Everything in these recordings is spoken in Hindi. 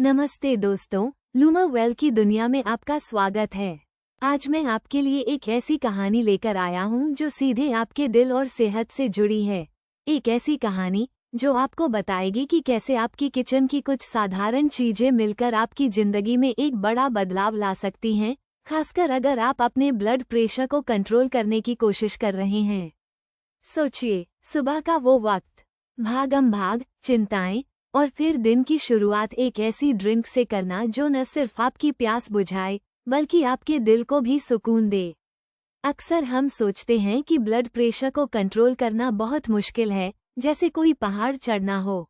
नमस्ते दोस्तों, लूमा वेल की दुनिया में आपका स्वागत है। आज मैं आपके लिए एक ऐसी कहानी लेकर आया हूँ जो सीधे आपके दिल और सेहत से जुड़ी है। एक ऐसी कहानी जो आपको बताएगी कि कैसे आपकी किचन की कुछ साधारण चीजें मिलकर आपकी जिंदगी में एक बड़ा बदलाव ला सकती हैं, खासकर अगर आप अपने ब्लड प्रेशर को कंट्रोल करने की कोशिश कर रहे हैं। सोचिए, सुबह का वो वक्त, भागम भाग, चिंताएं और फिर दिन की शुरुआत एक ऐसी ड्रिंक से करना जो न सिर्फ आपकी प्यास बुझाए बल्कि आपके दिल को भी सुकून दे। अक्सर हम सोचते हैं कि ब्लड प्रेशर को कंट्रोल करना बहुत मुश्किल है, जैसे कोई पहाड़ चढ़ना हो।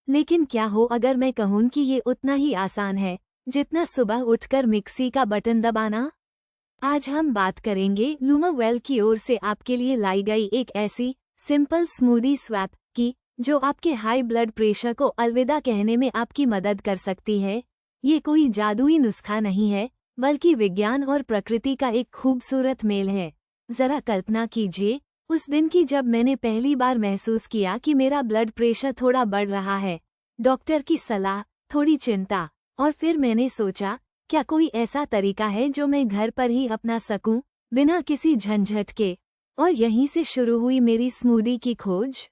लेकिन क्या हो अगर मैं कहूँ कि ये उतना ही आसान है जितना सुबह उठकर मिक्सी का बटन दबाना। आज हम बात करेंगे लूमा वेल की ओर से आपके लिए लाई गई एक ऐसी सिंपल स्मूदी स्वैप की जो आपके हाई ब्लड प्रेशर को अलविदा कहने में आपकी मदद कर सकती है। ये कोई जादुई नुस्खा नहीं है, बल्कि विज्ञान और प्रकृति का एक खूबसूरत मेल है। जरा कल्पना कीजिए उस दिन की जब मैंने पहली बार महसूस किया कि मेरा ब्लड प्रेशर थोड़ा बढ़ रहा है। डॉक्टर की सलाह, थोड़ी चिंता, और फिर मैंने सोचा, क्या कोई ऐसा तरीका है जो मैं घर पर ही अपना सकूं, बिना किसी झंझट के। और यहीं से शुरू हुई मेरी स्मूदी की खोज।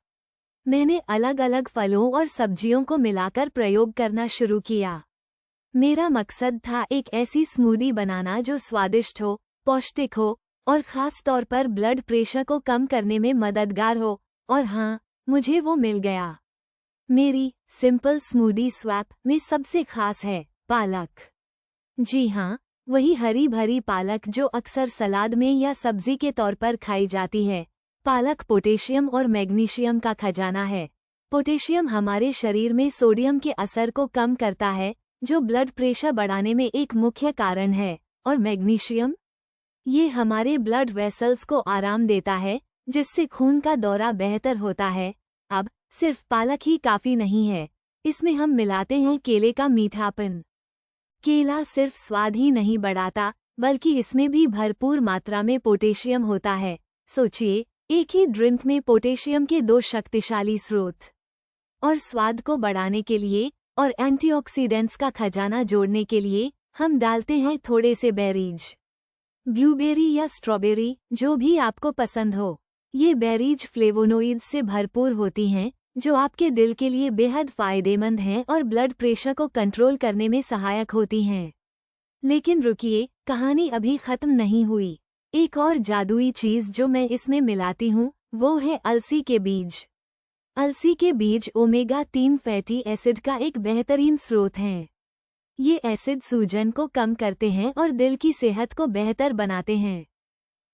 मैंने अलग अलग फलों और सब्जियों को मिलाकर प्रयोग करना शुरू किया। मेरा मकसद था एक ऐसी स्मूदी बनाना जो स्वादिष्ट हो, पौष्टिक हो और खास तौर पर ब्लड प्रेशर को कम करने में मददगार हो। और हाँ, मुझे वो मिल गया। मेरी सिंपल स्मूदी स्वैप में सबसे खास है पालक। जी हाँ, वही हरी भरी पालक जो अक्सर सलाद में या सब्जी के तौर पर खाई जाती है। पालक पोटेशियम और मैग्नीशियम का खजाना है। पोटेशियम हमारे शरीर में सोडियम के असर को कम करता है, जो ब्लड प्रेशर बढ़ाने में एक मुख्य कारण है। और मैग्नीशियम, ये हमारे ब्लड वेसल्स को आराम देता है, जिससे खून का दौरा बेहतर होता है। अब सिर्फ पालक ही काफी नहीं है, इसमें हम मिलाते हैं केले का मीठापन। केला सिर्फ स्वाद ही नहीं बढ़ाता, बल्कि इसमें भी भरपूर मात्रा में पोटेशियम होता है। सोचिए, एक ही ड्रिंक में पोटेशियम के दो शक्तिशाली स्रोत। और स्वाद को बढ़ाने के लिए और एंटीऑक्सीडेंट्स का खजाना जोड़ने के लिए हम डालते हैं थोड़े से बेरीज, ब्लूबेरी या स्ट्रॉबेरी, जो भी आपको पसंद हो। ये बेरीज फ्लेवोनोइड्स से भरपूर होती हैं, जो आपके दिल के लिए बेहद फायदेमंद हैं और ब्लड प्रेशर को कंट्रोल करने में सहायक होती हैं। लेकिन रुकिए, कहानी अभी खत्म नहीं हुई। एक और जादुई चीज जो मैं इसमें मिलाती हूँ वो है अलसी के बीज। अलसी के बीज ओमेगा-3 फैटी एसिड का एक बेहतरीन स्रोत हैं। ये एसिड सूजन को कम करते हैं और दिल की सेहत को बेहतर बनाते हैं।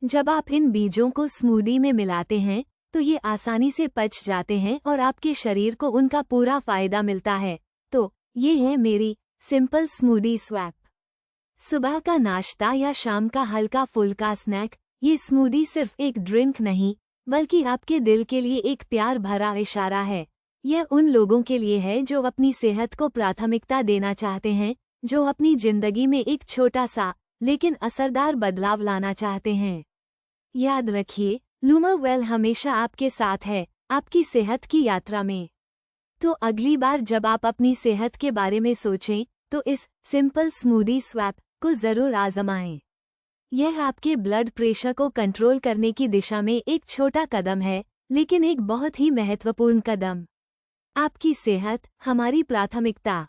जब आप इन बीजों को स्मूदी में मिलाते हैं तो ये आसानी से पच जाते हैं और आपके शरीर को उनका पूरा फायदा मिलता है। तो ये है मेरी सिंपल स्मूदी स्वैप। सुबह का नाश्ता या शाम का हल्का फुल्का स्नैक। ये स्मूदी सिर्फ एक ड्रिंक नहीं, बल्कि आपके दिल के लिए एक प्यार भरा इशारा है। यह उन लोगों के लिए है जो अपनी सेहत को प्राथमिकता देना चाहते हैं, जो अपनी जिंदगी में एक छोटा सा लेकिन असरदार बदलाव लाना चाहते हैं। याद रखिए, लूमा वेल हमेशा आपके साथ है, आपकी सेहत की यात्रा में। तो अगली बार जब आप अपनी सेहत के बारे में सोचें, तो इस सिंपल स्मूदी स्वैप को जरूर आजमाएं। यह आपके ब्लड प्रेशर को कंट्रोल करने की दिशा में एक छोटा कदम है, लेकिन एक बहुत ही महत्वपूर्ण कदम। आपकी सेहत हमारी प्राथमिकता।